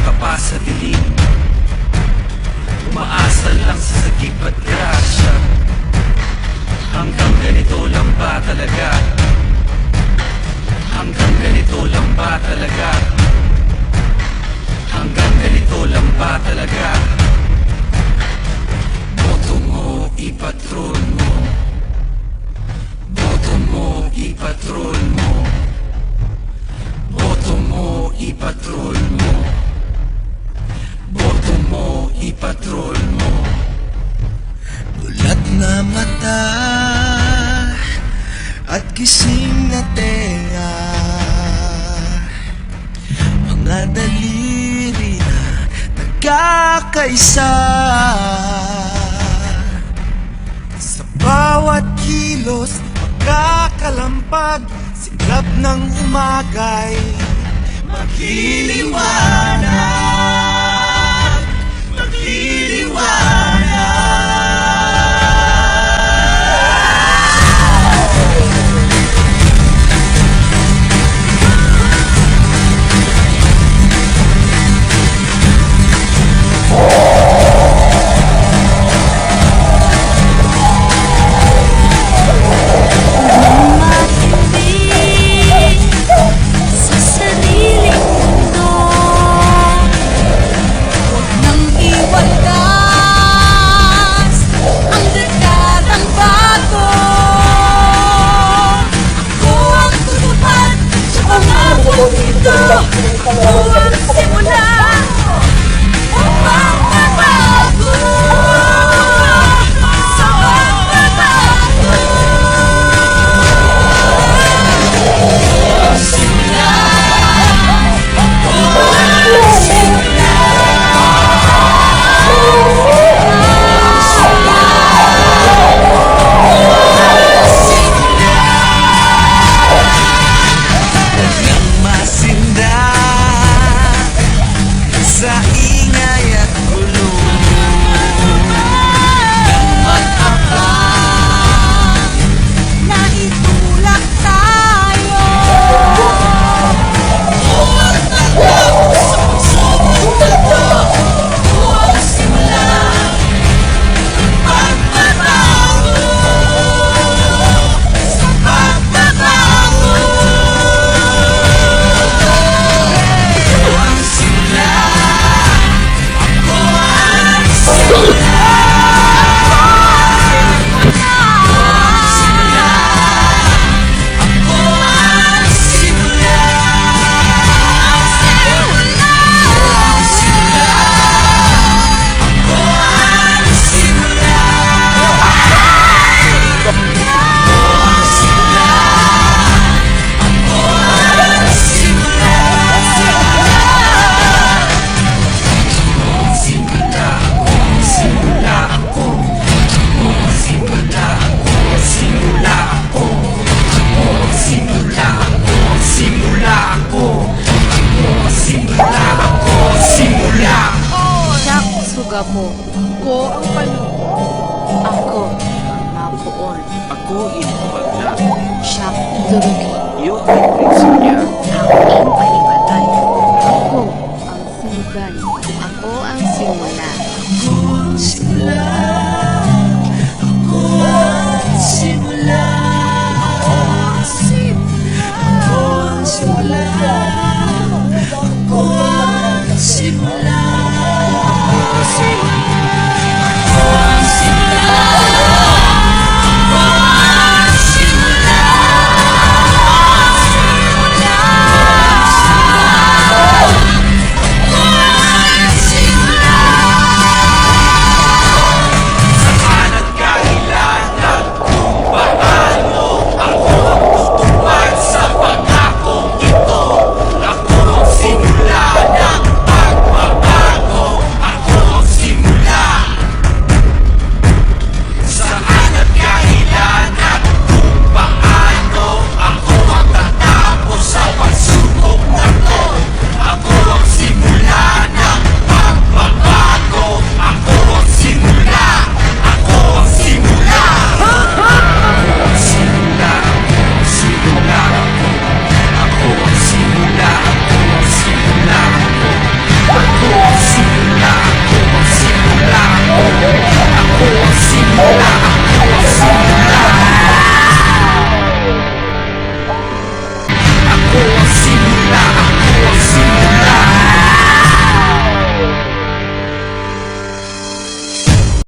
ka pa sa dilim. Umaasa lang sa sagip at grasya. Hanggang ganito lang ba talaga? Hanggang ganito lang ba talaga? Hanggang ganito lang ba talaga? Boto mo, ipatrol mo. Boto mo, ipatrol mo. Boto mo, ipatrol mo. Boto mo, ipatrol mo. Bulat na mata at gising na tenga, mga daliri na nagkakaisa. Sa bawat kilos magkakalampag, siklab ng umagay magliliwanag, magliliwanag. Mo. Ako ang Panginoon. Ako ang mapuon. Ako inuwagla. Siya durugi. Iyo ay prinsipya. Ako ang palibatay. Ako ang sinugan. Ako ang simula. Ako ang simula. Ako ang simula. Ako ang simula. Ako ang simula.